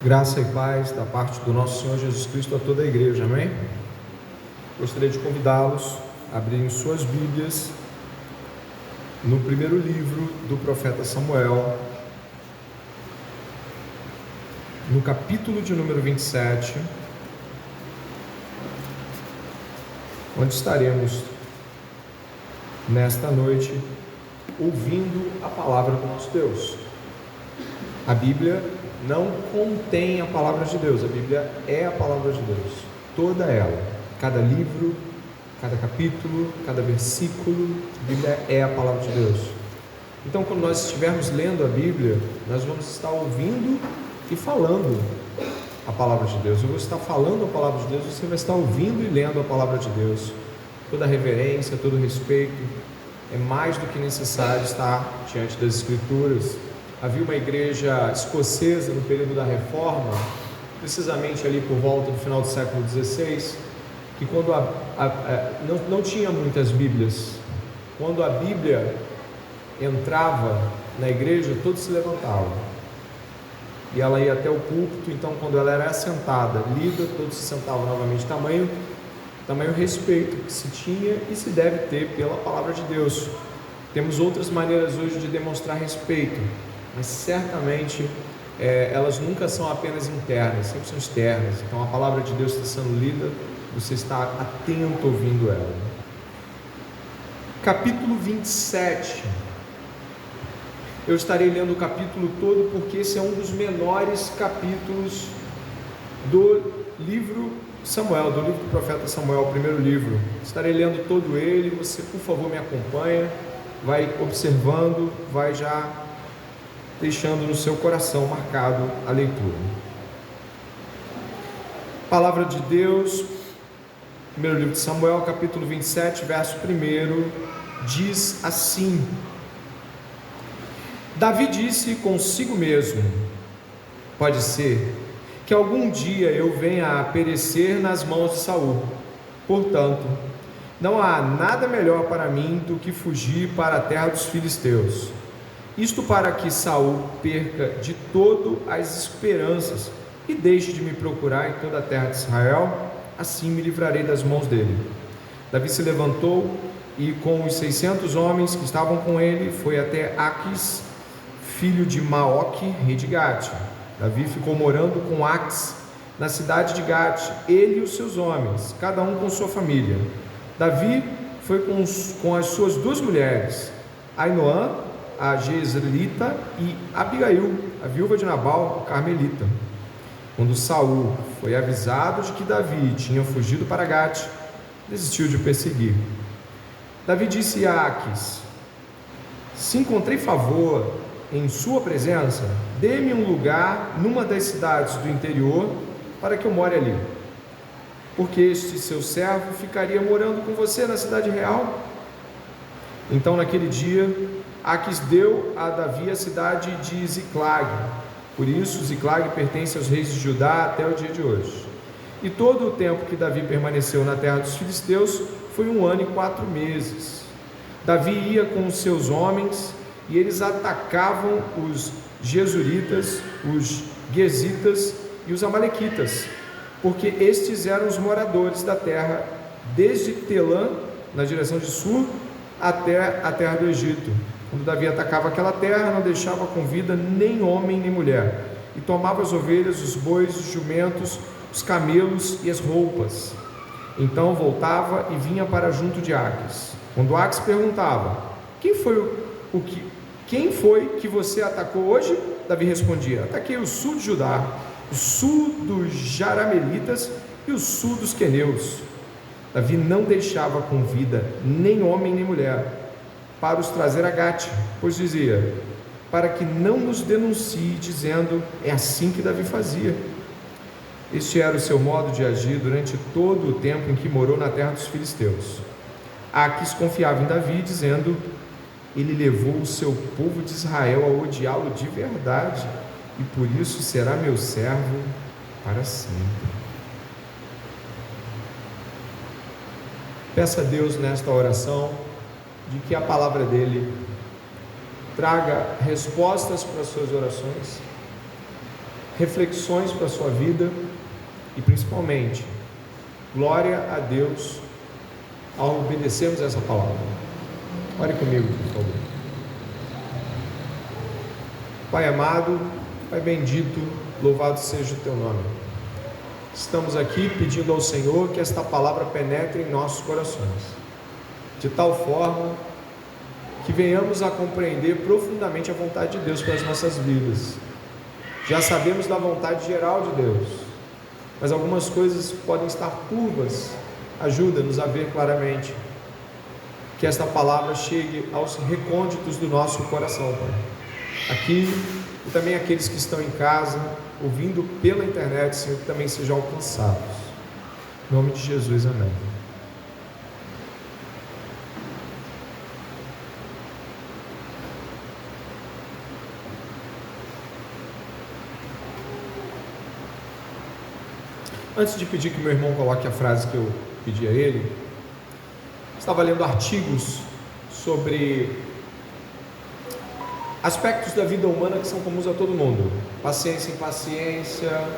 Graça e paz da parte do nosso Senhor Jesus Cristo a toda a igreja, amém? Gostaria de convidá-los a abrirem suas Bíblias no primeiro livro do profeta Samuel, no capítulo de número 27, onde estaremos nesta noite ouvindo a palavra do nosso Deus. A Bíblia não contém a palavra de Deus, a Bíblia é a palavra de Deus, toda ela, cada livro, cada capítulo, cada versículo, a Bíblia é a palavra de Deus. Então, quando nós estivermos lendo a Bíblia, nós vamos estar ouvindo e falando a palavra de Deus. Eu vou estar falando a palavra de Deus, você vai estar ouvindo e lendo a palavra de Deus. Toda reverência, todo respeito, é mais do que necessário estar diante das Escrituras. Havia uma igreja escocesa no período da Reforma, precisamente ali por volta do final do século XVI, que quando não tinha muitas Bíblias. Quando a Bíblia entrava na igreja, todos se levantavam. E ela ia até o púlpito, então quando ela era assentada, lida, todos se sentavam novamente. Tamanho respeito que se tinha e se deve ter pela palavra de Deus. Temos outras maneiras hoje de demonstrar respeito, mas certamente elas nunca são apenas internas, sempre são externas. Então a palavra de Deus está sendo lida, você está atento ouvindo ela. Capítulo 27. Eu estarei lendo o capítulo todo porque esse é um dos menores capítulos do livro Samuel, do livro do profeta Samuel, o primeiro livro. Estarei lendo todo ele, você por favor me acompanha, vai observando, vai já deixando no seu coração marcado a leitura. Palavra de Deus, primeiro livro de Samuel, capítulo 27, verso 1, diz assim: Davi disse consigo mesmo: pode ser que algum dia eu venha a perecer nas mãos de Saul. Portanto, não há nada melhor para mim do que fugir para a terra dos filisteus. Isto para que Saul perca de todo as esperanças e deixe de me procurar em toda a terra de Israel, assim me livrarei das mãos dele. Davi se levantou e com os 600 homens que estavam com ele foi até Aquis, filho de Maoque, rei de Gate. Davi ficou morando com Aquis na cidade de Gate, ele e os seus homens, cada um com sua família. Davi foi com as suas duas mulheres, Ainoã, a Jezreelita, e Abigail, a viúva de Nabal, a Carmelita. Quando Saul foi avisado de que Davi tinha fugido para Gate, desistiu de o perseguir. Davi disse a Aquis: se encontrei favor em sua presença, dê-me um lugar numa das cidades do interior para que eu more ali, porque este seu servo ficaria morando com você na cidade real. Então naquele dia Aquis deu a Davi a cidade de Ziclag. Por isso Ziclag pertence aos reis de Judá até o dia de hoje. E todo o tempo que Davi permaneceu na terra dos filisteus foi 1 ano e 4 meses. Davi ia com os seus homens e eles atacavam os Gesuritas, os Gezitas e os Amalequitas, porque estes eram os moradores da terra, desde Telã, na direção de sul, até a terra do Egito. Quando Davi atacava aquela terra, não deixava com vida nem homem nem mulher, e tomava as ovelhas, os bois, os jumentos, os camelos e as roupas. Então voltava e vinha para junto de Aquis. Quando Aquis perguntava: quem foi que você atacou hoje? Davi respondia: ataquei o sul de Judá, o sul dos Jaramelitas e o sul dos Queneus. Davi não deixava com vida nem homem nem mulher para os trazer a Gate, pois dizia: para que não nos denuncie, dizendo, é assim que Davi fazia. Este era o seu modo de agir durante todo o tempo em que morou na terra dos filisteus. Aquis confiava em Davi, dizendo: ele levou o seu povo de Israel a odiá-lo de verdade, e por isso será meu servo para sempre. Peça a Deus nesta oração de que a palavra dele traga respostas para as suas orações, reflexões para a sua vida e principalmente glória a Deus ao obedecermos essa palavra. Ore comigo, por favor. Pai amado, Pai bendito, louvado seja o teu nome. Estamos aqui pedindo ao Senhor que esta palavra penetre em nossos corações, de tal forma que venhamos a compreender profundamente a vontade de Deus para as nossas vidas. Já sabemos da vontade geral de Deus, mas algumas coisas podem estar turvas. Ajuda-nos a ver claramente, que esta palavra chegue aos recônditos do nosso coração, Pai. Aqui e também aqueles que estão em casa, ouvindo pela internet, Senhor, que também sejam alcançados. Em nome de Jesus, amém. Antes de pedir que meu irmão coloque a frase que eu pedi a ele, estava lendo artigos sobre aspectos da vida humana que são comuns a todo mundo: paciência, impaciência,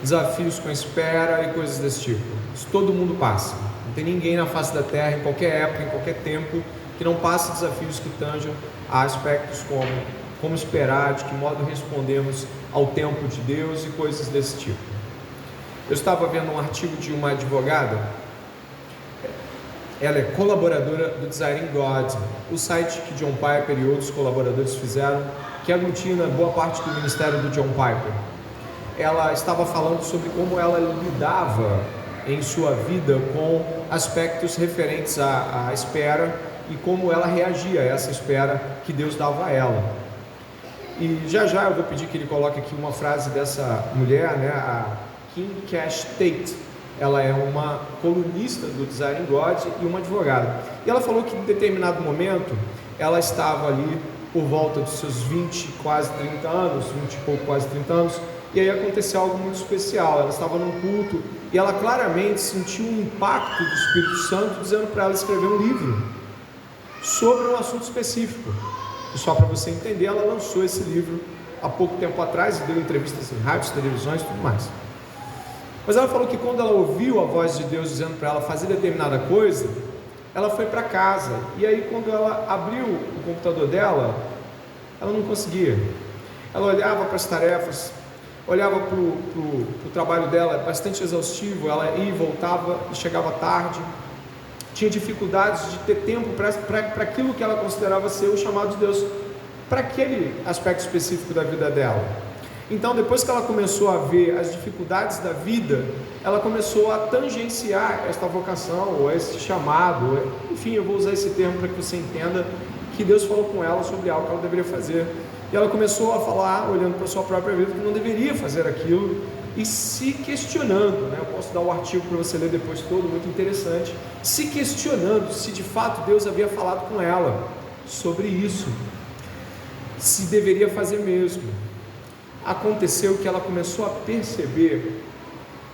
desafios com espera e coisas desse tipo. Isso todo mundo passa. Não tem ninguém na face da terra, em qualquer época, em qualquer tempo, que não passe desafios que tanjam a aspectos como esperar, de que modo respondemos ao tempo de Deus e coisas desse tipo. Eu estava vendo um artigo de uma advogada, ela é colaboradora do Desiring God, o site que John Piper e outros colaboradores fizeram, que aglutina boa parte do ministério do John Piper. Ela estava falando sobre como ela lidava em sua vida com aspectos referentes à espera e como ela reagia a essa espera que Deus dava a ela. E já eu vou pedir que ele coloque aqui uma frase dessa mulher, né, a Kim Cash Tate. Ela é uma colunista do Desiring God e uma advogada. E ela falou que em determinado momento ela estava ali por volta dos seus 20, quase 30 anos, 20 e pouco, quase 30 anos, e aí aconteceu algo muito especial. Ela estava num culto e ela claramente sentiu um impacto do Espírito Santo dizendo para ela escrever um livro sobre um assunto específico. E só para você entender, ela lançou esse livro há pouco tempo atrás e deu entrevistas em rádios, televisões e tudo mais. Mas ela falou que quando ela ouviu a voz de Deus dizendo para ela fazer determinada coisa, ela foi para casa, e aí quando ela abriu o computador dela, ela não conseguia. Ela olhava para as tarefas, olhava para o trabalho dela, bastante exaustivo, ela ia e voltava e chegava tarde, tinha dificuldades de ter tempo para aquilo que ela considerava ser o chamado de Deus, para aquele aspecto específico da vida dela. Então, depois que ela começou a ver as dificuldades da vida, ela começou a tangenciar esta vocação, ou esse chamado, enfim, eu vou usar esse termo para que você entenda que Deus falou com ela sobre algo que ela deveria fazer. E ela começou a falar, olhando para a sua própria vida, que não deveria fazer aquilo, e se questionando, né? Eu posso dar um artigo para você ler depois todo, muito interessante, se questionando se de fato Deus havia falado com ela sobre isso, se deveria fazer mesmo. Aconteceu que ela começou a perceber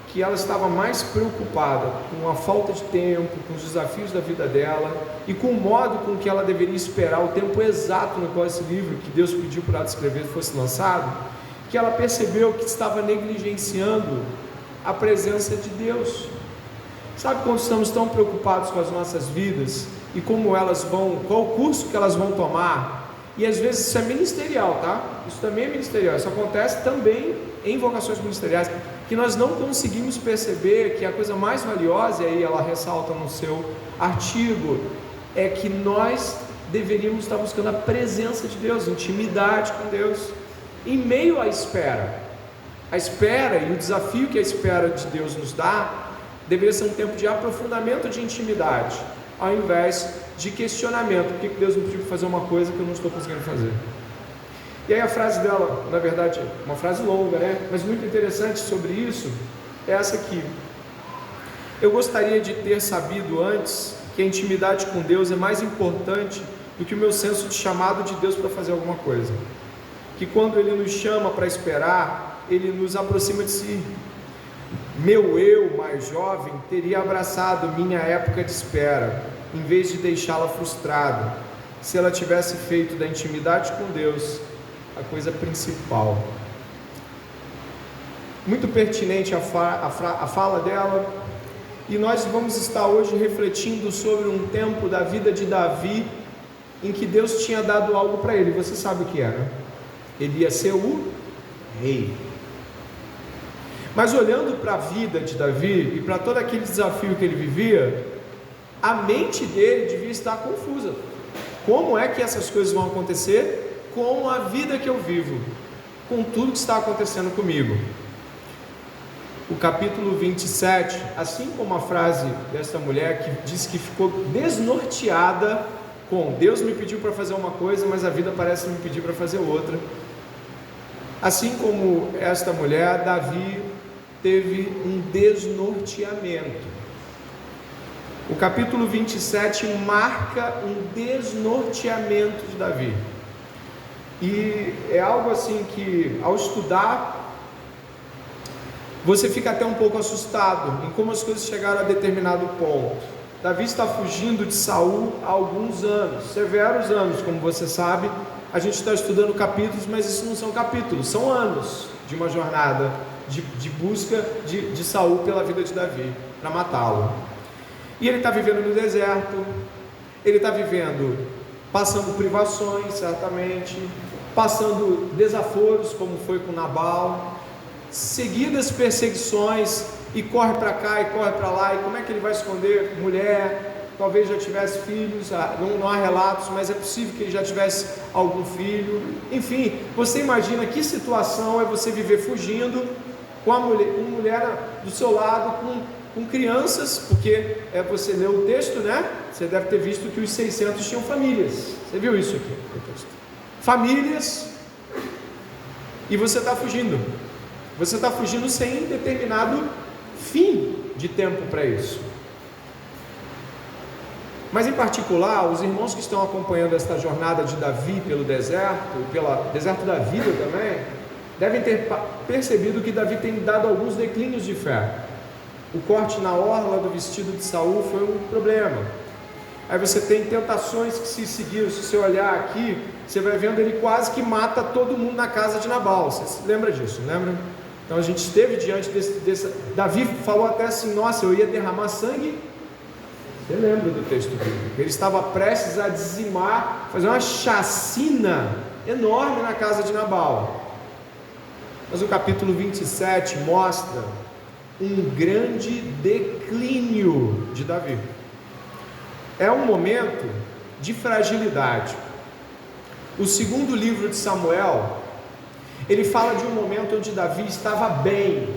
que ela estava mais preocupada com a falta de tempo, com os desafios da vida dela e com o modo com que ela deveria esperar o tempo exato no qual esse livro que Deus pediu para ela escrever fosse lançado, que ela percebeu que estava negligenciando a presença de Deus. Sabe quando estamos tão preocupados com as nossas vidas e como elas vão, qual o curso que elas vão tomar? E às vezes isso é ministerial, tá? Isso também é ministerial, isso acontece também em vocações ministeriais, que nós não conseguimos perceber que a coisa mais valiosa, e aí ela ressalta no seu artigo, é que nós deveríamos estar buscando a presença de Deus, intimidade com Deus, em meio à espera. A espera e o desafio que a espera de Deus nos dá, deveria ser um tempo de aprofundamento de intimidade, ao invés de questionamento. Por que Deus me pediu para fazer uma coisa que eu não estou conseguindo fazer? E aí a frase dela, na verdade, uma frase longa, né? Mas muito interessante sobre isso, é essa aqui: eu gostaria de ter sabido antes que a intimidade com Deus é mais importante do que o meu senso de chamado de Deus para fazer alguma coisa, que quando Ele nos chama para esperar, Ele nos aproxima de si. Meu eu mais jovem teria abraçado minha época de espera, em vez de deixá-la frustrada, se ela tivesse feito da intimidade com Deus a coisa principal. muito pertinente a fala dela, e nós vamos estar hoje refletindo sobre um tempo da vida de Davi, em que Deus tinha dado algo para ele. Você sabe o que era? Ele ia ser o rei. Mas olhando para a vida de Davi e para todo aquele desafio que ele vivia, a mente dele devia estar confusa. Como é que essas coisas vão acontecer com a vida que eu vivo, com tudo que está acontecendo comigo? O capítulo 27, assim como a frase dessa mulher que diz que ficou desnorteada com Deus me pediu para fazer uma coisa, mas a vida parece me pedir para fazer outra. Assim como esta mulher, Davi teve um desnorteamento. O capítulo 27 marca um desnorteamento de Davi. E é algo assim que, ao estudar, você fica até um pouco assustado em como as coisas chegaram a determinado ponto. Davi está fugindo de Saul há alguns anos, severos anos, como você sabe. A gente está estudando capítulos, mas isso não são capítulos, são anos de uma jornada de busca de Saul pela vida de Davi, para matá-lo. E ele está vivendo no deserto, ele está vivendo, passando privações, certamente, passando desaforos, como foi com Nabal, seguidas perseguições, e corre para cá e corre para lá, e como é que ele vai esconder mulher? Talvez já tivesse filhos, não há relatos, mas é possível que ele já tivesse algum filho. Enfim, você imagina que situação é você viver fugindo com a mulher do seu lado, com crianças, porque você leu o texto, né? Você deve ter visto que os 600 tinham famílias. Você viu isso aqui no texto? Famílias, e você está fugindo. Você está fugindo sem determinado fim de tempo para isso. Mas em particular, os irmãos que estão acompanhando esta jornada de Davi pelo deserto, pelo deserto da vida também, devem ter percebido que Davi tem dado alguns declínios de fé. O corte na orla do vestido de Saul foi um problema. Aí você tem tentações que se seguiram. Se você olhar aqui, você vai vendo ele quase que mata todo mundo na casa de Nabal. Você se lembra disso, lembra? Então a gente esteve diante desse. Davi falou até assim: nossa, eu ia derramar sangue. Você lembra do texto bíblico? Ele estava prestes a dizimar, fazer uma chacina enorme na casa de Nabal. Mas o capítulo 27 mostra um grande declínio de Davi. É um momento de fragilidade. O segundo livro de Samuel, ele fala de um momento onde Davi estava bem.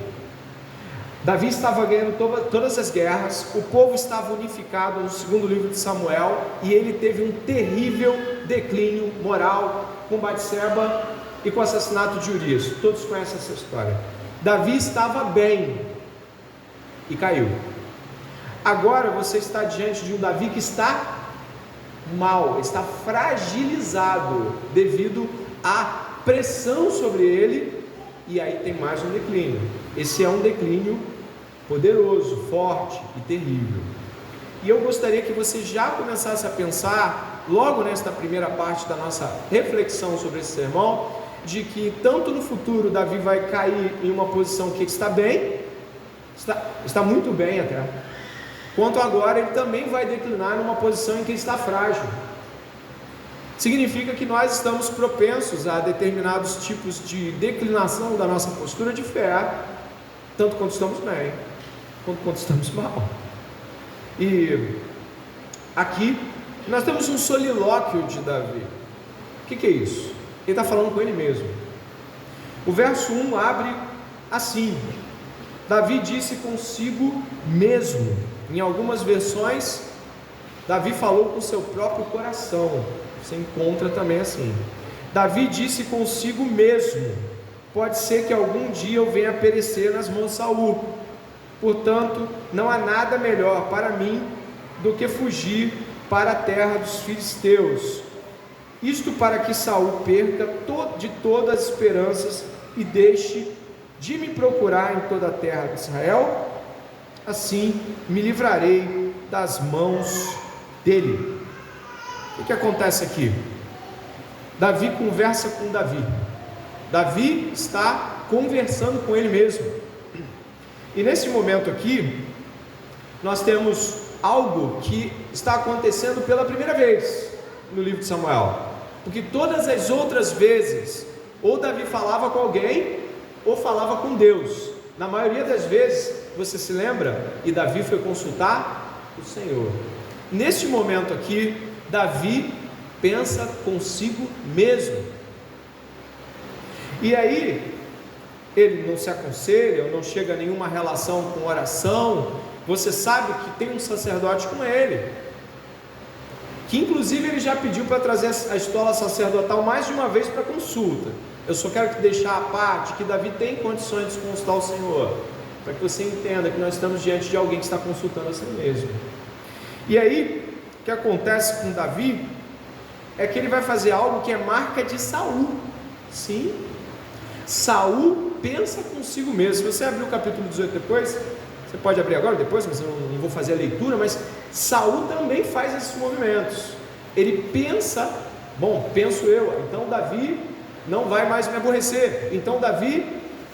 Davi estava ganhando todas as guerras, o povo estava unificado no segundo livro de Samuel, e ele teve um terrível declínio moral com Batseba e com o assassinato de Urias. Todos conhecem essa história. Davi estava bem e caiu. Agora você está diante de um Davi que está mal, está fragilizado devido à pressão sobre ele, e aí tem mais um declínio. Esse é um declínio poderoso, forte e terrível. E eu gostaria que você já começasse a pensar, logo nesta primeira parte da nossa reflexão sobre esse sermão, de que tanto no futuro Davi vai cair em uma posição que está bem, está muito bem até, quanto agora ele também vai declinar numa posição em que está frágil. Significa que nós estamos propensos a determinados tipos de declinação da nossa postura de fé, tanto quando estamos bem, quanto quando estamos mal. E aqui nós temos um solilóquio de Davi. O que é isso? Ele está falando com ele mesmo. O verso 1 abre assim: Davi disse consigo mesmo. Em algumas versões, Davi falou com seu próprio coração. Você encontra também assim: Davi disse consigo mesmo: pode ser que algum dia eu venha a perecer nas mãos de Saul, portanto não há nada melhor para mim do que fugir para a terra dos filisteus, isto para que Saul perca de todas as esperanças e deixe de me procurar em toda a terra de Israel, assim me livrarei das mãos dele. O que acontece aqui? Davi conversa com Davi. Davi está conversando com ele mesmo. E nesse momento aqui, nós temos algo que está acontecendo pela primeira vez no livro de Samuel, porque todas as outras vezes, ou Davi falava com alguém, ou falava com Deus. Na maioria das vezes, você se lembra? E Davi foi consultar o Senhor. Neste momento aqui, Davi pensa consigo mesmo. E aí, ele não se aconselha, ou não chega a nenhuma relação com oração. Você sabe que tem um sacerdote com ele, que inclusive ele já pediu para trazer a estola sacerdotal mais de uma vez para consulta. Eu só quero deixar a parte que Davi tem condições de consultar o Senhor, para que você entenda que nós estamos diante de alguém que está consultando a si mesmo. E aí, o que acontece com Davi é que ele vai fazer algo que é marca de Saul. Sim, Saul pensa consigo mesmo. Se você abrir o capítulo 18 depois, você pode abrir agora depois, mas eu não vou fazer a leitura, mas Saul também faz esses movimentos. Ele pensa, penso eu, então Davi não vai mais me aborrecer. Então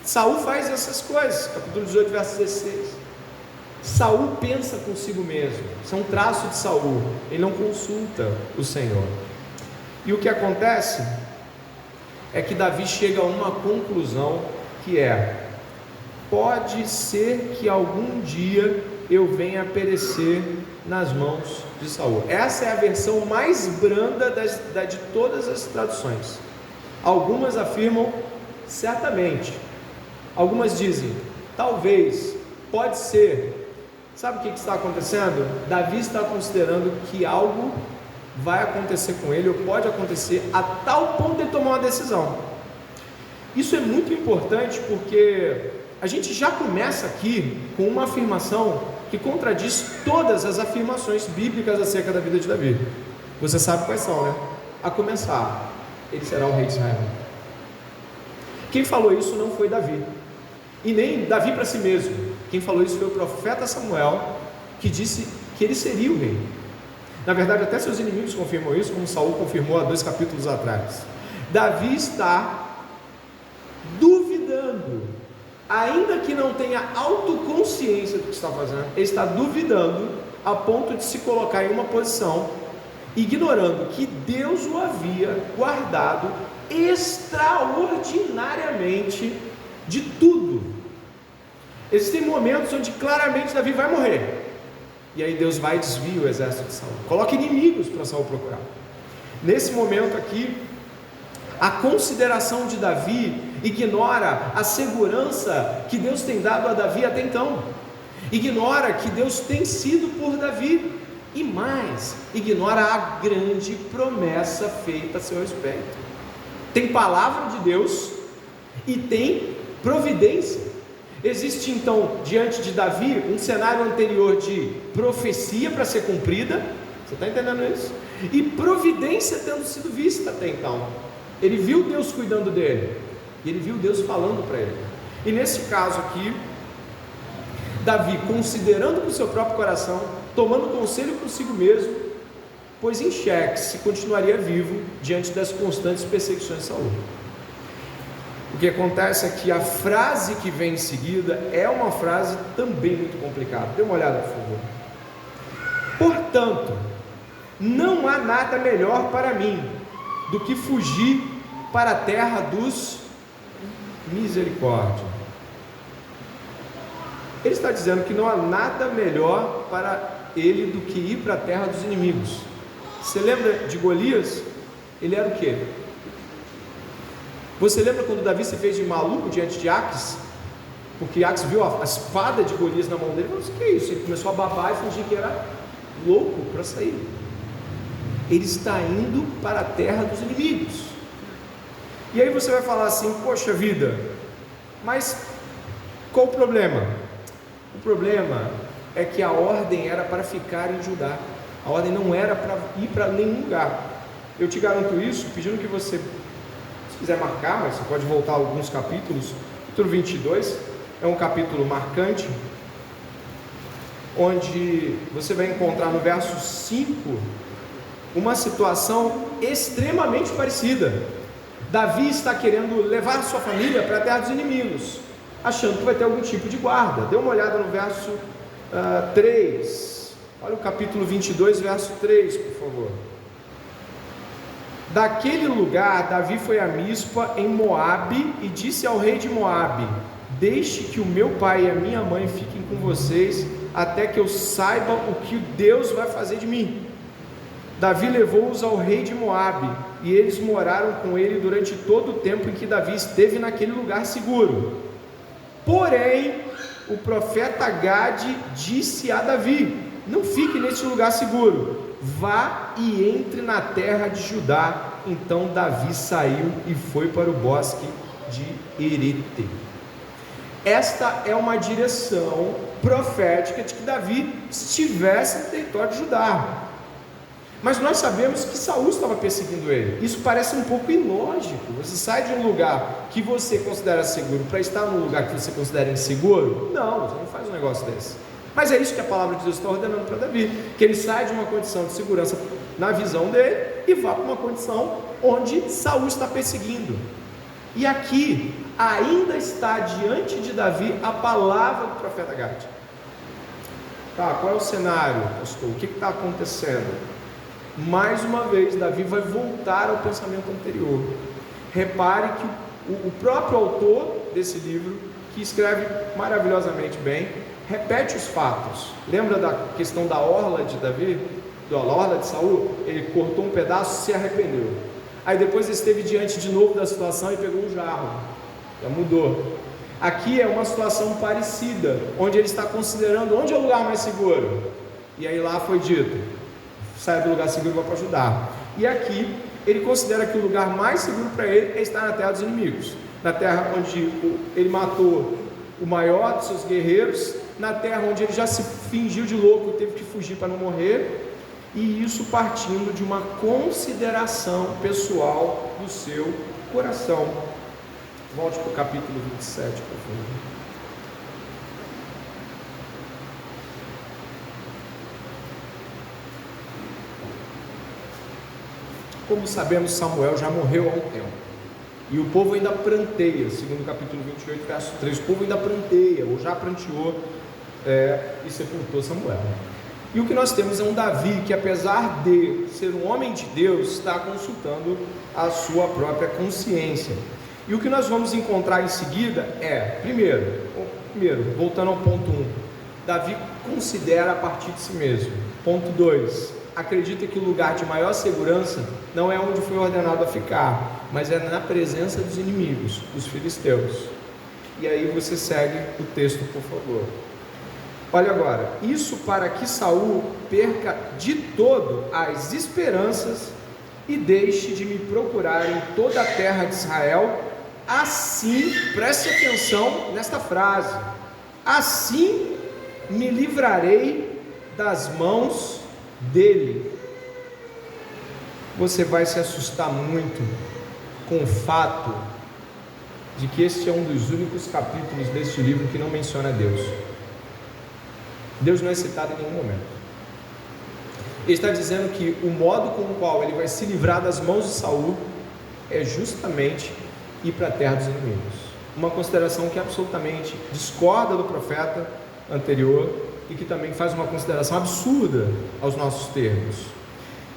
Saul faz essas coisas, capítulo 18, verso 16. Saul pensa consigo mesmo, isso é um traço de Saul, ele não consulta o Senhor. E o que acontece é que Davi chega a uma conclusão, que é: pode ser que algum dia eu venha a perecer nas mãos de Saul. Essa é a versão mais branda de todas as traduções. Algumas afirmam certamente, algumas dizem talvez, pode ser. Sabe o que está acontecendo? Davi está considerando que algo vai acontecer com ele, ou pode acontecer, a tal ponto de tomar uma decisão. Isso é muito importante, porque a gente já começa aqui com uma afirmação que contradiz todas as afirmações bíblicas acerca da vida de Davi. Você sabe quais são, né? A começar, ele será o rei de Israel. Quem falou isso não foi Davi, e nem Davi para si mesmo. Quem falou isso foi o profeta Samuel, que disse que ele seria o rei. Na verdade, até seus inimigos confirmam isso, como Saul confirmou há 2 capítulos atrás. Davi está duvidando, ainda que não tenha autoconsciência do que está fazendo, ele está duvidando a ponto de se colocar em uma posição, ignorando que Deus o havia guardado extraordinariamente de tudo. Existem momentos onde claramente Davi vai morrer, e aí Deus vai e desvia o exército de Saul, coloca inimigos para Saul procurar. Nesse momento aqui, a consideração de Davi ignora a segurança que Deus tem dado a Davi até então, ignora que Deus tem sido por Davi, e mais, ignora a grande promessa feita a seu respeito. Tem palavra de Deus e tem providência. Existe então diante de Davi um cenário anterior de profecia para ser cumprida, você está entendendo isso? E providência tendo sido vista até então. Ele viu Deus cuidando dele, e ele viu Deus falando para ele. E nesse caso aqui, Davi, considerando com o seu próprio coração, tomando conselho consigo mesmo, pôs em xeque se continuaria vivo diante das constantes perseguições de Saul. O que acontece é que a frase que vem em seguida é uma frase também muito complicada. Dê uma olhada, por favor. Portanto, não há nada melhor para mim do que fugir para a terra dos misericórdia. Ele está dizendo que não há nada melhor para ele do que ir para a terra dos inimigos. Você lembra de Golias? Ele era o quê? Você lembra quando Davi se fez de maluco diante de Aques? Porque Aques viu a espada de Golias na mão dele e falou: o que é isso? Ele começou a babar e fingir que era louco para sair. Ele está indo para a terra dos inimigos. E aí você vai falar assim: poxa vida, mas qual o problema? O problema é que a ordem era para ficar em Judá, a ordem não era para ir para nenhum lugar. Eu te garanto isso, pedindo que você, se quiser marcar, mas você pode voltar alguns capítulos. Capítulo 22 é um capítulo marcante, onde você vai encontrar no verso 5 uma situação extremamente parecida. Davi está querendo levar sua família para a terra dos inimigos, achando que vai ter algum tipo de guarda. Dê uma olhada no verso 3, olha o capítulo 22, verso 3, por favor. Daquele lugar, Davi foi a Mispa, em Moabe, e disse ao rei de Moabe: deixe que o meu pai e a minha mãe fiquem com vocês, até que eu saiba o que Deus vai fazer de mim. Davi levou-os ao rei de Moabe, e eles moraram com ele durante todo o tempo em que Davi esteve naquele lugar seguro. Porém, o profeta Gade disse a Davi: não fique nesse lugar seguro, vá e entre na terra de Judá. Então Davi saiu e foi para o bosque de Herete. Esta é uma direção profética de que Davi estivesse no território de Judá. Mas nós sabemos que Saul estava perseguindo ele. Isso parece um pouco ilógico. Você sai de um lugar que você considera seguro para estar num lugar que você considera inseguro? Não, você não faz um negócio desse. Mas é isso que a palavra de Deus está ordenando para Davi, que ele saia de uma condição de segurança na visão dele e vá para uma condição onde Saul está perseguindo. E aqui ainda está diante de Davi a palavra do profeta Gade. Tá, qual é o cenário, pastor? O que está acontecendo? Mais uma vez, Davi vai voltar ao pensamento anterior. Repare que o próprio autor desse livro, que escreve maravilhosamente bem, repete os fatos. Lembra da questão da orla de Davi? Da orla de Saul? Ele cortou um pedaço e se arrependeu. Aí depois ele esteve diante de novo da situação e pegou um jarro. Já mudou. Aqui é uma situação parecida, onde ele está considerando onde é o lugar mais seguro. E aí lá foi dito: saia do lugar seguro e vá para Judá. E aqui ele considera que o lugar mais seguro para ele é estar na terra dos inimigos, na terra onde ele matou o maior dos seus guerreiros, na terra onde ele já se fingiu de louco e teve que fugir para não morrer, e isso partindo de uma consideração pessoal do seu coração. Volte para o capítulo 27, por favor. Como sabemos, Samuel já morreu há um tempo, e o povo ainda pranteia, segundo o capítulo 28, verso 3, o povo ainda pranteia, ou já pranteou e sepultou Samuel. E o que nós temos é um Davi que, apesar de ser um homem de Deus, está consultando a sua própria consciência. E o que nós vamos encontrar em seguida é, primeiro, voltando ao ponto 1, Davi considera a partir de si mesmo. Ponto 2, acredita que o lugar de maior segurança não é onde foi ordenado a ficar, mas é na presença dos inimigos, dos filisteus. E aí você segue o texto, por favor. Olha agora: isso para que Saul perca de todo as esperanças e deixe de me procurar em toda a terra de Israel. Assim, preste atenção nesta frase: assim me livrarei das mãos dele. Você vai se assustar muito com o fato de que este é um dos únicos capítulos deste livro que não menciona Deus. Deus não é citado em nenhum momento. Ele está dizendo que o modo com o qual ele vai se livrar das mãos de Saul é justamente ir para a terra dos inimigos. Uma consideração que absolutamente discorda do profeta anterior e que também faz uma consideração absurda aos nossos termos.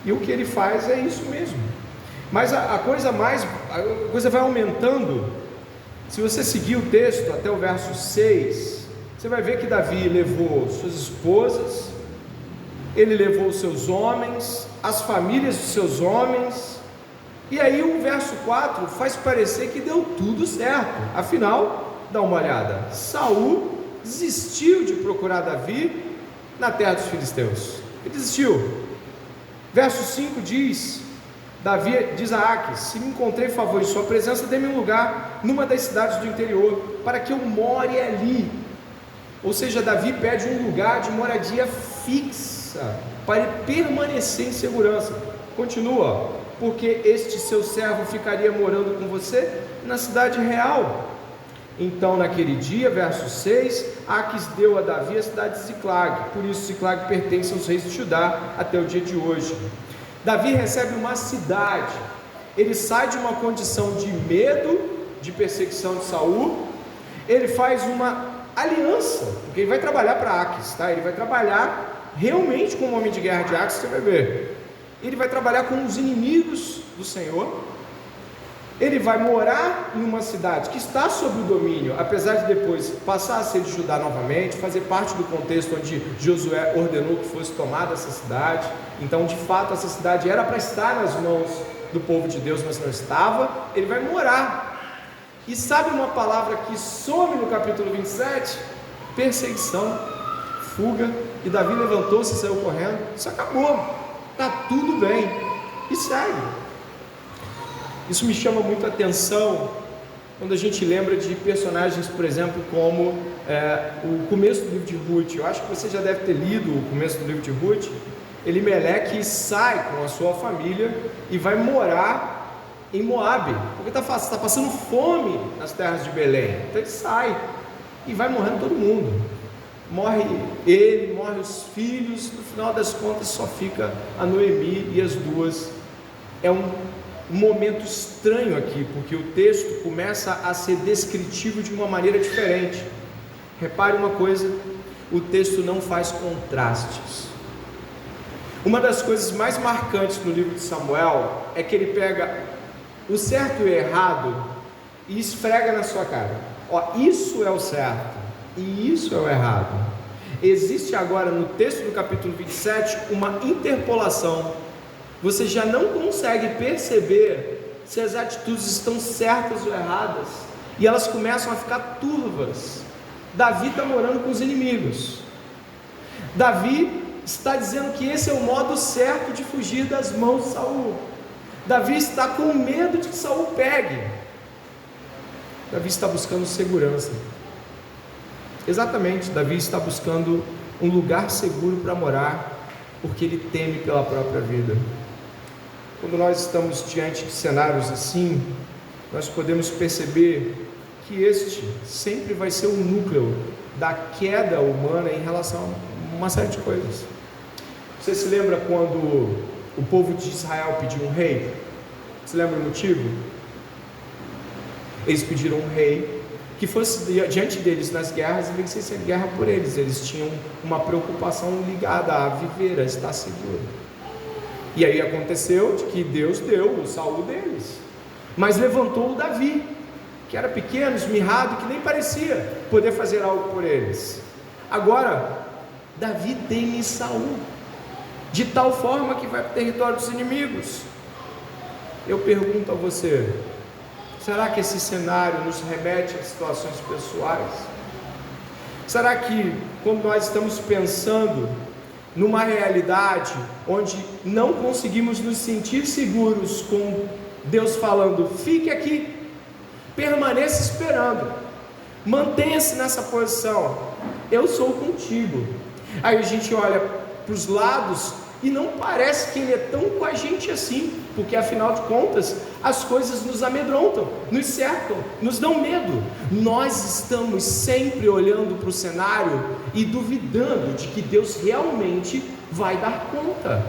E o que ele faz é isso mesmo. Mas a coisa vai aumentando. Se você seguir o texto até o verso 6, você vai ver que Davi levou suas esposas, ele levou os seus homens, as famílias dos seus homens, e aí o verso 4 faz parecer que deu tudo certo. Afinal, dá uma olhada: Saul desistiu de procurar Davi na terra dos filisteus. Ele desistiu. Verso 5 diz: Davi diz a Aques: se me encontrei favor em sua presença, dê-me um lugar numa das cidades do interior, para que eu more ali. Ou seja, Davi pede um lugar de moradia fixa, para permanecer em segurança. Continua: porque este seu servo ficaria morando com você na cidade real. Então naquele dia, verso 6, Aques deu a Davi a cidade de Ziclag. Por isso Ziclag pertence aos reis de Judá até o dia de hoje. Davi recebe uma cidade, ele sai de uma condição de medo, de perseguição de Saul, ele faz uma aliança, porque ele vai trabalhar para Aques, tá? Ele vai trabalhar realmente como homem de guerra de Aques, você vai ver. Ele vai trabalhar com os inimigos do Senhor. Ele vai morar em uma cidade que está sob o domínio, apesar de depois passar a ser de Judá novamente, fazer parte do contexto onde Josué ordenou que fosse tomada essa cidade. Então, de fato, essa cidade era para estar nas mãos do povo de Deus, mas não estava. Ele vai morar. E sabe uma palavra que some no capítulo 27? Perseguição, fuga. E Davi levantou-se e saiu correndo. Isso acabou, está tudo bem. E segue. Isso me chama muito a atenção quando a gente lembra de personagens, por exemplo, como o começo do livro de Ruth. Eu acho que você já deve ter lido o começo do livro de Ruth. Elimeleque sai com a sua família e vai morar em Moabe, porque está passando fome nas terras de Belém. Então ele sai e vai morrendo todo mundo. Morre ele, morre os filhos. No final das contas só fica a Noemi e as duas. É um momento estranho aqui, porque o texto começa a ser descritivo de uma maneira diferente. Repare uma coisa: o texto não faz contrastes. Uma das coisas mais marcantes no livro de Samuel é que ele pega o certo e o errado e esfrega na sua cara. Ó, isso é o certo e isso é o errado. Existe agora no texto do capítulo 27 uma interpolação. Você já não consegue perceber se as atitudes estão certas ou erradas, e elas começam a ficar turvas. Davi está morando com os inimigos. Davi está dizendo que esse é o modo certo de fugir das mãos de Saul. Davi está com medo de que Saul pegue. Davi está buscando segurança. Exatamente, Davi está buscando um lugar seguro para morar, porque ele teme pela própria vida. Quando nós estamos diante de cenários assim, nós podemos perceber que este sempre vai ser o núcleo da queda humana em relação a uma série de coisas. Você se lembra quando o povo de Israel pediu um rei? Você lembra o motivo? Eles pediram um rei que fosse diante deles nas guerras e vencesse a guerra por eles. Eles tinham uma preocupação ligada a viver, a estar seguro. E aí aconteceu de que Deus deu o Saul deles, mas levantou o Davi, que era pequeno, esmirrado, que nem parecia poder fazer algo por eles. Agora, Davi teme Saul, de tal forma que vai para o território dos inimigos. Eu pergunto a você: será que esse cenário nos remete a situações pessoais? Será que quando nós estamos pensando numa realidade onde não conseguimos nos sentir seguros com Deus falando, fique aqui, permaneça esperando, mantenha-se nessa posição, eu sou contigo. Aí a gente olha para os lados e não parece que Ele é tão com a gente assim, porque afinal de contas as coisas nos amedrontam, nos cercam, nos dão medo. Nós estamos sempre olhando para o cenário e duvidando de que Deus realmente vai dar conta.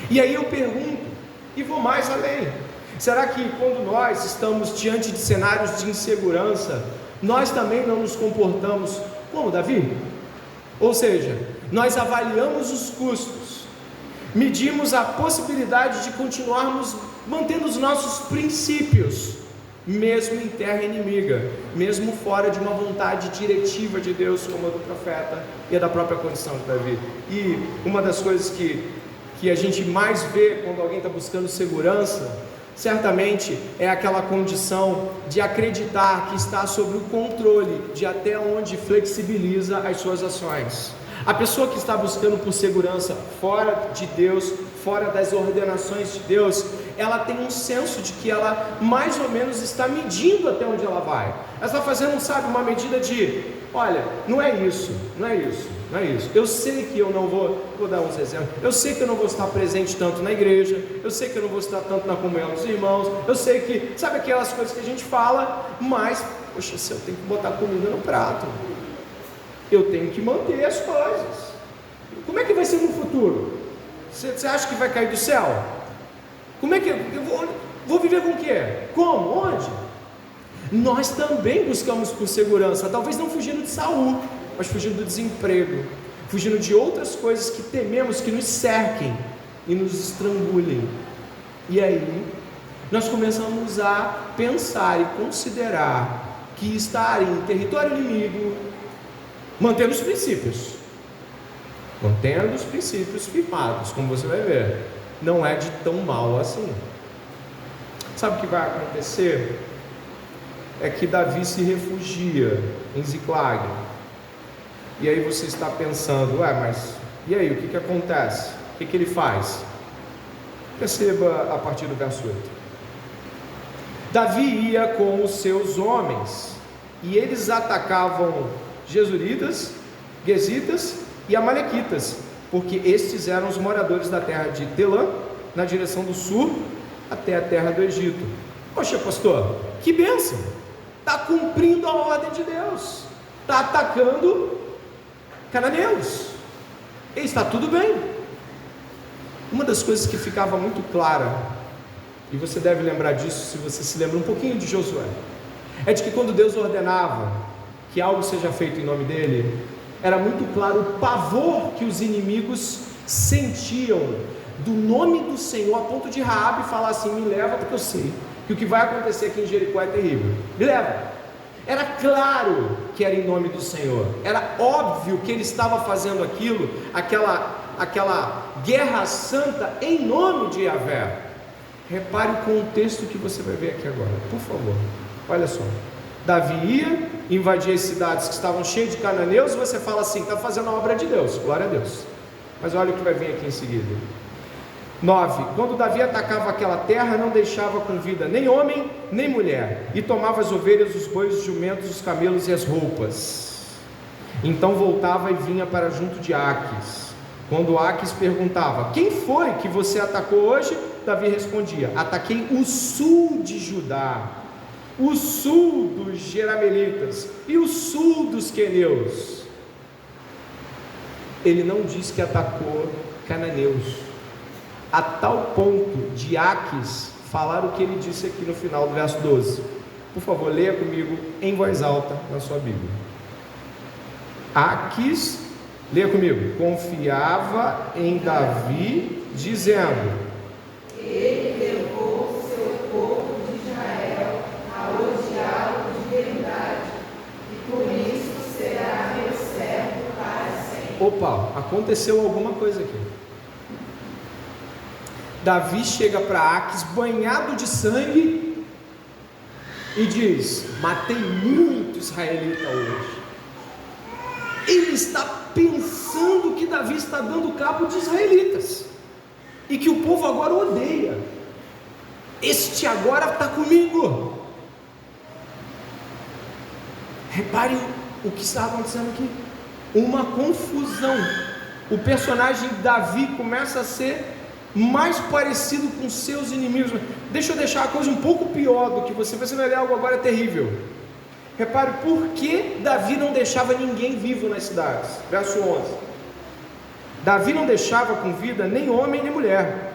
E aí eu pergunto, e vou mais além: será que quando nós estamos diante de cenários de insegurança, nós também não nos comportamos como Davi? Ou seja, nós avaliamos os custos, medimos a possibilidade de continuarmos mantendo os nossos princípios, mesmo em terra inimiga, mesmo fora de uma vontade diretiva de Deus, como a do profeta e a da própria condição de Davi. E uma das coisas que a gente mais vê quando alguém está buscando segurança, certamente é aquela condição de acreditar que está sob o controle de até onde flexibiliza as suas ações. A pessoa que está buscando por segurança fora de Deus, fora das ordenações de Deus, ela tem um senso de que ela mais ou menos está medindo até onde ela vai. Ela está fazendo, sabe, uma medida de, olha, não é isso. Eu sei que eu não vou dar uns exemplos, eu sei que eu não vou estar presente tanto na igreja, eu sei que eu não vou estar tanto na comunhão dos irmãos, eu sei que, sabe aquelas coisas que a gente fala, mas, poxa, se eu tenho que botar comida no prato, eu tenho que manter as coisas. Como é que vai ser no futuro? Você acha que vai cair do céu? Como é que eu vou viver com o quê? Como? Onde? Nós também buscamos por segurança, talvez não fugindo de Saul, mas fugindo do desemprego, fugindo de outras coisas que tememos que nos cerquem e nos estrangulhem. E aí, nós começamos a pensar e considerar que estar em território inimigo, mantendo os princípios firmados, como você vai ver, não é de tão mal assim. Sabe o que vai acontecer? É que Davi se refugia em Ziclag. E aí você está pensando, mas e aí, o que acontece? O que ele faz? Perceba a partir do verso 8. Davi ia com os seus homens, e eles atacavam Gesuritas, Gesitas e Amalequitas, porque estes eram os moradores da terra de Telã, na direção do sul, até a terra do Egito. Poxa, pastor, que bênção! Está cumprindo a ordem de Deus, está atacando cananeus, e está tudo bem. Uma das coisas que ficava muito clara, e você deve lembrar disso se você se lembra um pouquinho de Josué, é de que quando Deus ordenava que algo seja feito em nome dele, era muito claro o pavor que os inimigos sentiam do nome do Senhor, a ponto de Raabe falar assim: me leva, porque eu sei que o que vai acontecer aqui em Jericó é terrível, me leva. Era claro que era em nome do Senhor, era óbvio que ele estava fazendo aquilo, aquela guerra santa em nome de Yahvé. Repare o contexto que você vai ver aqui agora, por favor. Olha só, Davi ia, invadia as cidades que estavam cheias de cananeus, e você fala assim: está fazendo a obra de Deus, glória a Deus. Mas olha o que vai vir aqui em seguida. 9. Quando Davi atacava aquela terra, não deixava com vida nem homem, nem mulher, e tomava as ovelhas, os bois, os jumentos, os camelos e as roupas. Então voltava e vinha para junto de Aques. Quando Aques perguntava: quem foi que você atacou hoje? Davi respondia: ataquei o sul de Judá, o sul dos Jeramelitas e o sul dos queneus. Ele não diz que atacou cananeus, a tal ponto de Aques falar o que ele disse aqui no final do verso 12. Por favor, leia comigo em voz alta na sua Bíblia. Aques, leia comigo: confiava em Davi, dizendo: ele levou seu povo de Israel a odiá-lo de verdade, e por isso será meu servo para sempre. Opa, aconteceu alguma coisa aqui. Davi chega para Aques banhado de sangue e diz: matei muito israelita hoje. Ele está pensando que Davi está dando cabo de israelitas e que o povo agora odeia. Este agora está comigo. Repare o que está acontecendo aqui: uma confusão. O personagem Davi começa a ser mais parecido com seus inimigos. Deixa eu deixar a coisa um pouco pior do que você vai ver algo agora terrível. Repare por que Davi não deixava ninguém vivo nas cidades. Verso 11. Davi não deixava com vida nem homem nem mulher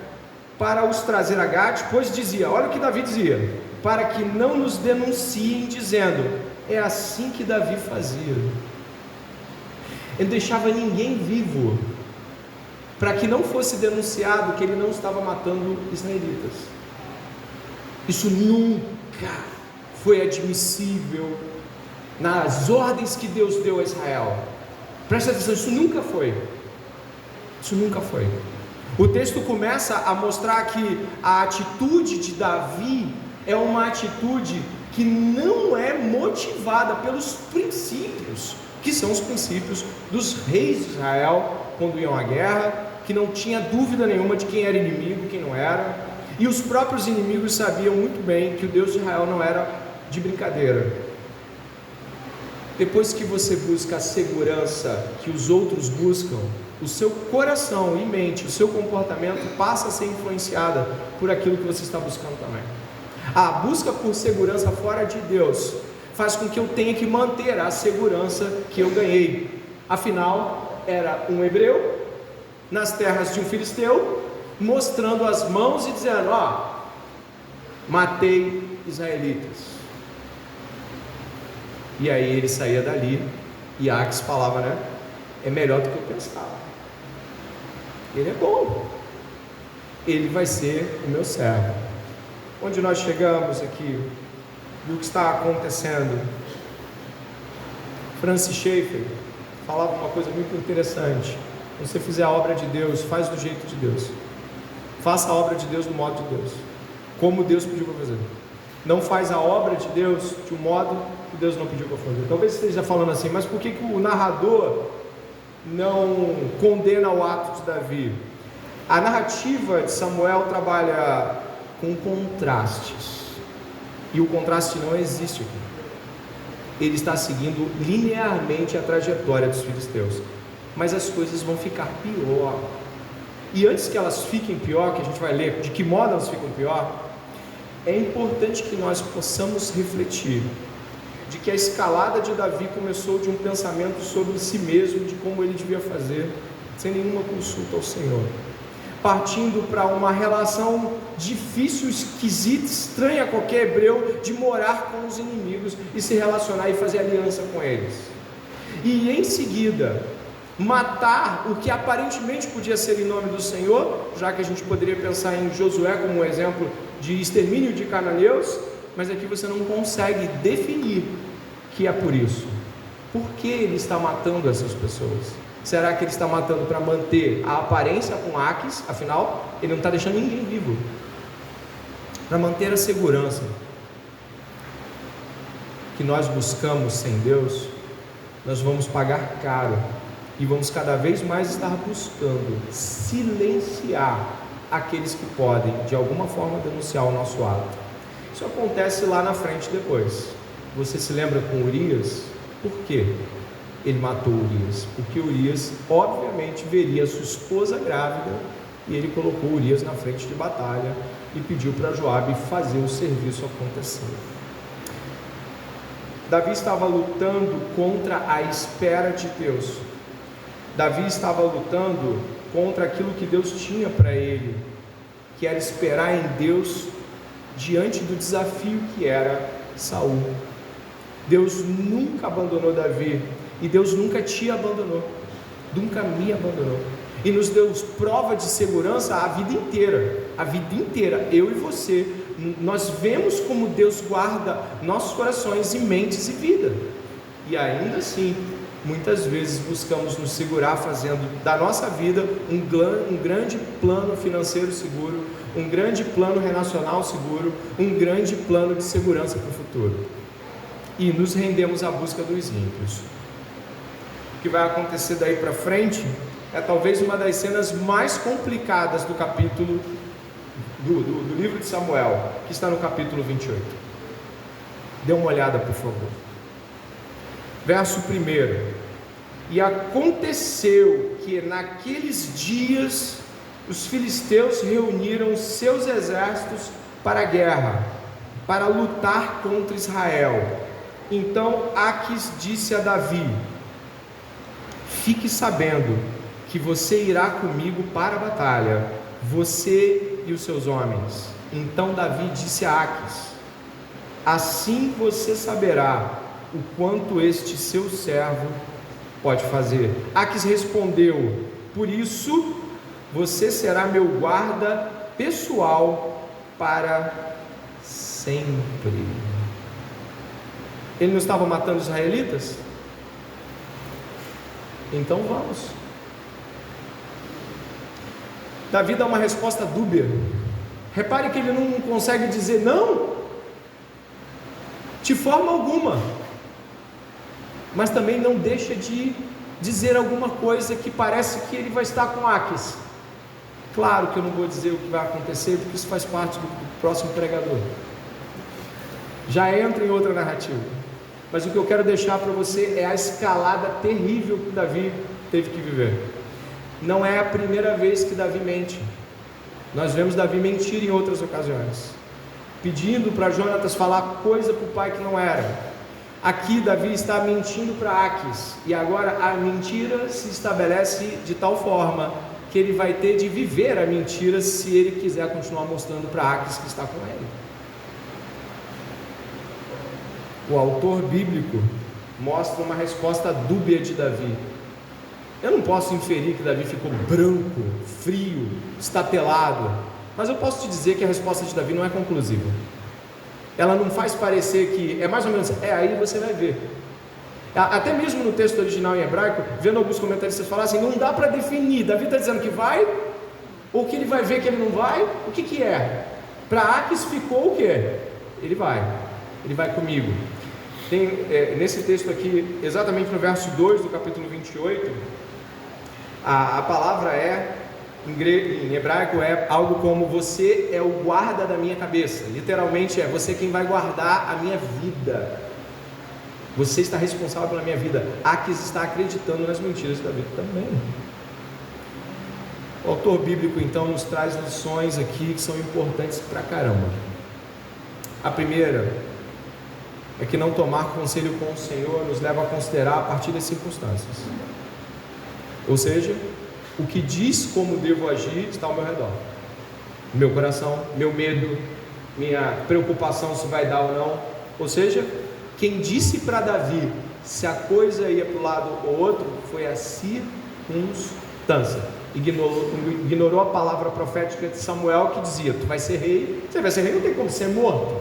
para os trazer a Gate, pois dizia, olha o que Davi dizia: para que não nos denunciem dizendo, é assim que Davi fazia. Ele deixava ninguém vivo para que não fosse denunciado que ele não estava matando israelitas. Isso nunca foi admissível nas ordens que Deus deu a Israel. Presta atenção, isso nunca foi. Isso nunca foi. O texto começa a mostrar que a atitude de Davi é uma atitude que não é motivada pelos princípios, que são os princípios dos reis de Israel quando iam à guerra, que não tinha dúvida nenhuma de quem era inimigo, quem não era, e os próprios inimigos sabiam muito bem que o Deus de Israel não era de brincadeira. Depois que você busca a segurança que os outros buscam, o seu coração e mente, o seu comportamento passa a ser influenciada por aquilo que você está buscando também. A busca por segurança fora de Deus faz com que eu tenha que manter a segurança que eu ganhei. Afinal, era um hebreu nas terras de um filisteu, mostrando as mãos e dizendo, matei israelitas. E aí ele saía dali, e Aques falava, né? É melhor do que eu pensava. Ele é bom. Ele vai ser o meu servo. Onde nós chegamos aqui, e o que está acontecendo? Francis Schaeffer falava uma coisa muito interessante: se você fizer a obra de Deus, faz do jeito de Deus. Faça a obra de Deus do modo de Deus, como Deus pediu para fazer. Não faz a obra de Deus de um modo que Deus não pediu para fazer. Talvez você esteja falando assim, mas por que o narrador não condena o ato de Davi? A narrativa de Samuel trabalha com contrastes, e o contraste não existe aqui. Ele está seguindo linearmente a trajetória dos filisteus, mas as coisas vão ficar pior. E antes que elas fiquem pior, que a gente vai ler de que modo elas ficam pior, é importante que nós possamos refletir de que a escalada de Davi começou de um pensamento sobre si mesmo, de como ele devia fazer, sem nenhuma consulta ao Senhor, partindo para uma relação difícil, esquisita, estranha a qualquer hebreu, de morar com os inimigos e se relacionar e fazer aliança com eles, e em seguida matar o que aparentemente podia ser em nome do Senhor, já que a gente poderia pensar em Josué como um exemplo de extermínio de cananeus, mas aqui você não consegue definir que é por isso. Por que ele está matando essas pessoas? Será que ele está matando para manter a aparência com Aques? Afinal, ele não está deixando ninguém vivo. Para manter a segurança que nós buscamos sem Deus, nós vamos pagar caro e vamos cada vez mais estar buscando silenciar aqueles que podem de alguma forma denunciar o nosso ato. Isso acontece lá na frente depois. Você se lembra com Urias? Por quê? Ele matou Urias porque Urias obviamente veria sua esposa grávida, e ele colocou Urias na frente de batalha e pediu para Joabe fazer o serviço acontecer. Davi estava lutando contra a espera de Deus. Davi estava lutando contra aquilo que Deus tinha para ele, que era esperar em Deus diante do desafio que era Saul. Deus nunca abandonou Davi, e Deus nunca te abandonou, nunca me abandonou, e nos deu prova de segurança a vida inteira, eu e você. Nós vemos como Deus guarda nossos corações e mentes e vida, e ainda assim, muitas vezes buscamos nos segurar, fazendo da nossa vida um grande plano financeiro seguro, um grande plano relacional seguro, um grande plano de segurança para o futuro, e nos rendemos à busca dos ímpios. O que vai acontecer daí para frente é talvez uma das cenas mais complicadas do capítulo do livro de Samuel, que está no capítulo 28. Dê uma olhada, por favor. Verso 1: E aconteceu que naqueles dias os filisteus reuniram seus exércitos para a guerra, para lutar contra Israel. Então Aques disse a Davi: Fique sabendo que você irá comigo para a batalha, você e os seus homens. Então Davi disse a Aques: Assim você saberá o quanto este seu servo pode fazer. Aques respondeu: Por isso você será meu guarda pessoal para sempre. Ele não estava matando os israelitas? Então vamos. Davi dá uma resposta dúbia. Repare que ele não consegue dizer não de forma alguma, mas também não deixa de dizer alguma coisa que parece que ele vai estar com Aques. Claro que eu não vou dizer o que vai acontecer, porque isso faz parte do próximo pregador, já entra em outra narrativa, mas o que eu quero deixar para você é a escalada terrível que Davi teve que viver. Não é a primeira vez que Davi mente. Nós vemos Davi mentir em outras ocasiões, pedindo para Jonatas falar coisa para o pai que não era. Aqui Davi está mentindo para Aques, e agora a mentira se estabelece de tal forma que ele vai ter de viver a mentira se ele quiser continuar mostrando para Aques que está com ele. o autor bíblico mostra uma resposta dúbia de Davi. Eu não posso inferir que Davi ficou branco, frio, estatelado, mas eu posso te dizer que a resposta de Davi não é conclusiva. Ela não faz parecer que é mais ou menos, aí você vai ver. Até mesmo no texto original em hebraico, vendo alguns comentaristas falar assim, não dá para definir, Davi está dizendo que vai, ou que ele vai ver que ele não vai, o que é? Para Aques ficou o quê? Ele vai comigo. Tem nesse texto aqui, exatamente no verso 2 do capítulo 28, a palavra em hebraico é algo como: você é o guarda da minha cabeça. Literalmente é: você é quem vai guardar a minha vida, você está responsável pela minha vida. Aques está acreditando nas mentiras de Davi também. O autor bíblico então nos traz lições aqui que são importantes pra caramba. A primeira é que não tomar conselho com o Senhor nos leva a considerar a partir das circunstâncias. Ou seja, o que diz como devo agir está ao meu redor. Meu coração, meu medo, minha preocupação se vai dar ou não. Ou seja, quem disse para Davi se a coisa ia para um lado ou outro foi a circunstância. Ignorou a palavra profética de Samuel que dizia: tu vai ser rei, você vai ser rei, não tem como ser morto.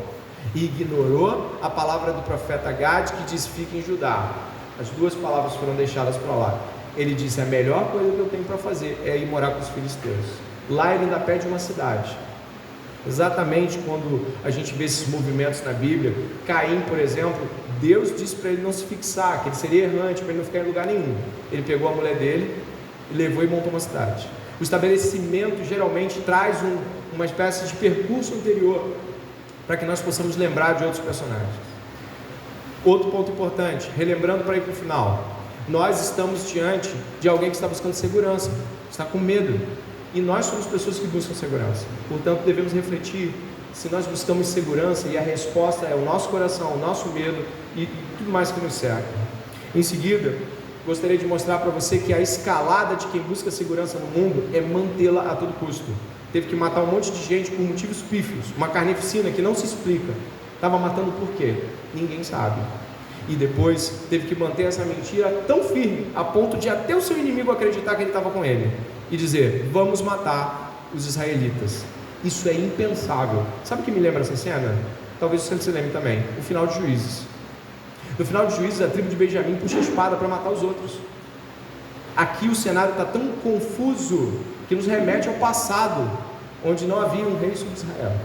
E ignorou a palavra do profeta Gade que diz: fique em Judá. As duas palavras foram deixadas para lá. Ele disse: a melhor coisa que eu tenho para fazer é ir morar com os filisteus. Lá ele ainda pede uma cidade. Exatamente quando a gente vê esses movimentos na Bíblia, Caim, por exemplo, Deus disse para ele não se fixar, que ele seria errante, para ele não ficar em lugar nenhum. Ele pegou a mulher dele, levou e montou uma cidade. O estabelecimento geralmente traz uma espécie de percurso anterior, para que nós possamos lembrar de outros personagens. Outro ponto importante, relembrando para ir para o final: nós estamos diante de alguém que está buscando segurança, está com medo, e nós somos pessoas que buscam segurança. Portanto, devemos refletir se nós buscamos segurança e a resposta é o nosso coração, o nosso medo e tudo mais que nos cerca. Em seguida, gostaria de mostrar para você que a escalada de quem busca segurança no mundo é mantê-la a todo custo. Teve que matar um monte de gente por motivos pífios, uma carnificina que não se explica. Estava matando por quê? Ninguém sabe. E depois teve que manter essa mentira tão firme, a ponto de até o seu inimigo acreditar que ele estava com ele, e dizer: vamos matar os israelitas. Isso é impensável. Sabe o que me lembra essa cena? Talvez você se lembre também: o final de Juízes. No final de Juízes, a tribo de Benjamim puxa a espada para matar os outros. Aqui o cenário está tão confuso que nos remete ao passado, onde não havia um rei sobre Israel.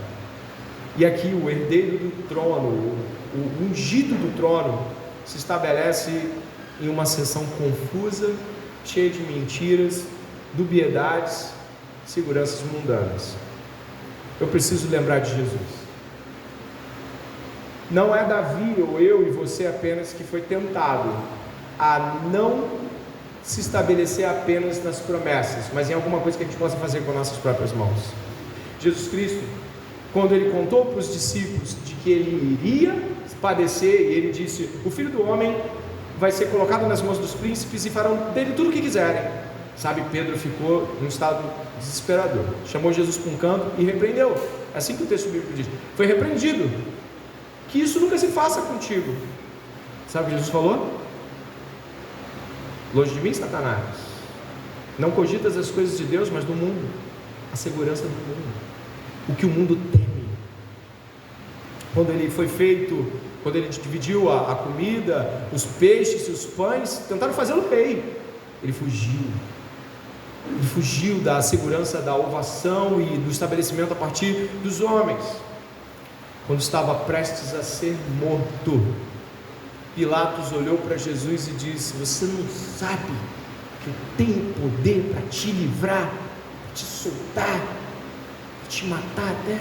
E aqui o herdeiro do trono, o ungido do trono, se estabelece em uma sessão confusa, cheia de mentiras, dubiedades, seguranças mundanas. Eu preciso lembrar de Jesus. Não é Davi ou eu e você apenas que foi tentado a não se estabelecer apenas nas promessas, mas em alguma coisa que a gente possa fazer com nossas próprias mãos. Jesus Cristo, quando ele contou para os discípulos de que ele iria padecer, e ele disse: o Filho do Homem vai ser colocado nas mãos dos príncipes e farão dele tudo o que quiserem. Sabe, Pedro ficou num estado desesperador, chamou Jesus para um canto e repreendeu. É assim que o texto bíblico diz: foi repreendido, que isso nunca se faça contigo. Sabe o que Jesus falou? Longe de mim, Satanás, não cogitas as coisas de Deus, mas do mundo, a segurança do mundo, o que o mundo teme. Quando ele foi feito, quando ele dividiu a comida, os peixes e os pães, tentaram fazê-lo rei. Ele fugiu da segurança da ovação e do estabelecimento a partir dos homens. Quando estava prestes a ser morto, Pilatos olhou para Jesus e disse: você não sabe que eu tenho poder para te livrar, para te soltar, para te matar até?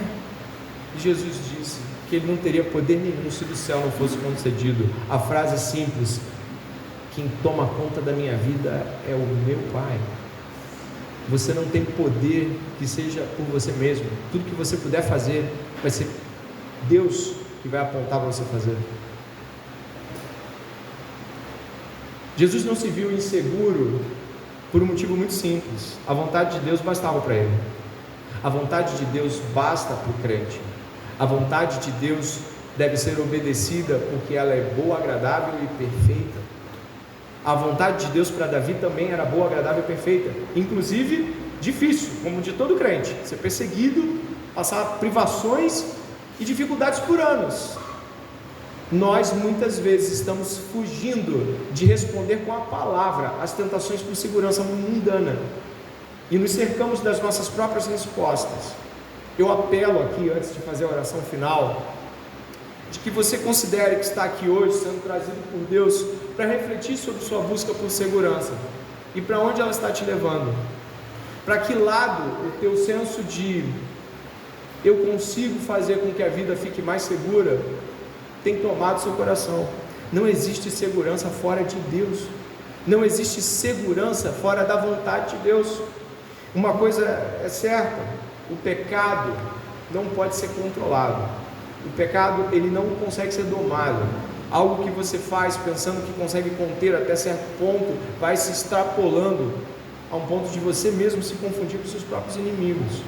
E Jesus disse que ele não teria poder nenhum se do céu não fosse concedido. A frase simples: quem toma conta da minha vida é o meu Pai. Você não tem poder que seja por você mesmo. Tudo que você puder fazer vai ser Deus que vai apontar para você fazer. Jesus não se viu inseguro por um motivo muito simples: a vontade de Deus bastava para ele. A vontade de Deus basta para o crente. A vontade de Deus deve ser obedecida porque ela é boa, agradável e perfeita. A vontade de Deus para Davi também era boa, agradável e perfeita, inclusive difícil, como de todo crente, ser perseguido, passar privações e dificuldades por anos. Nós muitas vezes estamos fugindo de responder com a palavra às tentações por segurança mundana e nos cercamos das nossas próprias respostas. Eu apelo aqui, antes de fazer a oração final, de que você considere que está aqui hoje sendo trazido por Deus para refletir sobre sua busca por segurança e para onde ela está te levando. Para que lado o teu senso de eu consigo fazer com que a vida fique mais segura tem tomado seu coração. Não existe segurança fora de Deus, não existe segurança fora da vontade de Deus. Uma coisa é certa: o pecado não pode ser controlado, o pecado ele não consegue ser domado. Algo que você faz pensando que consegue conter até certo ponto, vai se extrapolando a um ponto de você mesmo se confundir com seus próprios inimigos.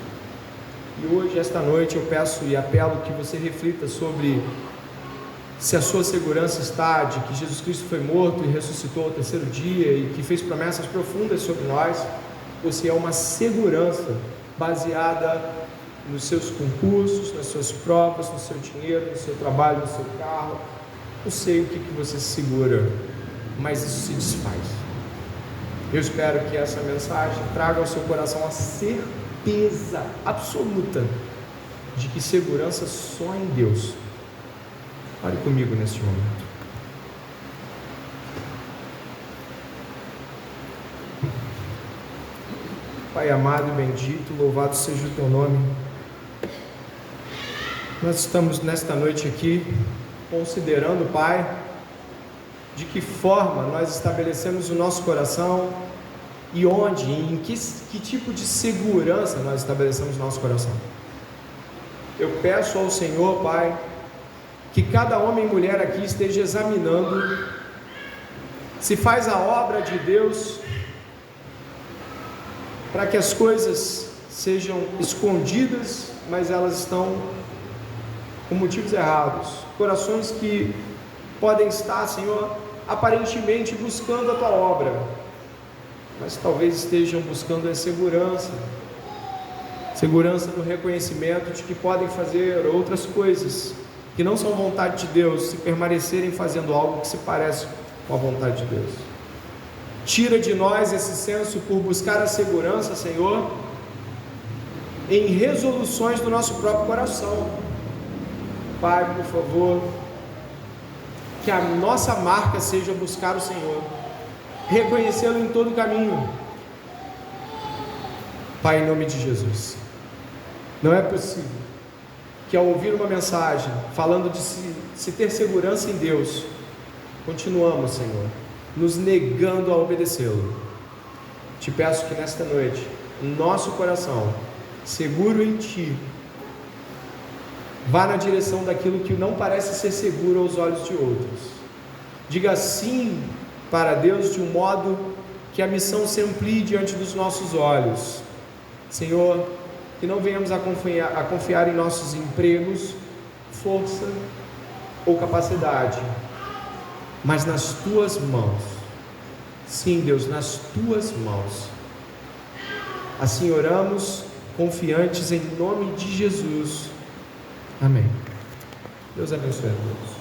E hoje, esta noite, eu peço e apelo que você reflita sobre se a sua segurança está de que Jesus Cristo foi morto e ressuscitou ao terceiro dia e que fez promessas profundas sobre nós, ou se é uma segurança baseada nos seus concursos, nas suas provas, no seu dinheiro, no seu trabalho, no seu carro. Não sei o que você se segura, mas isso se desfaz. Eu espero que essa mensagem traga ao seu coração a certeza absoluta de que segurança só em Deus. Ore comigo neste momento. Pai amado e bendito, louvado seja o teu nome. Nós estamos nesta noite aqui considerando, Pai, de que forma nós estabelecemos o nosso coração e onde, em que tipo de segurança nós estabelecemos o nosso coração. Eu peço ao Senhor, Pai, que cada homem e mulher aqui esteja examinando se faz a obra de Deus para que as coisas sejam escondidas, mas elas estão com motivos errados. Corações que podem estar, Senhor, aparentemente buscando a Tua obra, mas talvez estejam buscando a segurança no reconhecimento de que podem fazer outras coisas que não são vontade de Deus, se permanecerem fazendo algo que se parece com a vontade de Deus. Tira de nós esse senso por buscar a segurança, Senhor, em resoluções do nosso próprio coração. Pai, por favor, que a nossa marca seja buscar o Senhor, reconhecê-lo em todo o caminho. Pai, em nome de Jesus, não é possível que ao ouvir uma mensagem falando de se ter segurança em Deus, continuamos, Senhor, nos negando a obedecê-lo. Te peço que nesta noite, nosso coração, seguro em Ti, vá na direção daquilo que não parece ser seguro aos olhos de outros. Diga sim para Deus de um modo que a missão se amplie diante dos nossos olhos. Senhor, que não venhamos a confiar em nossos empregos, força ou capacidade, mas nas Tuas mãos. Sim, Deus, nas Tuas mãos. Assim oramos, confiantes em nome de Jesus. Amém. Deus abençoe a todos.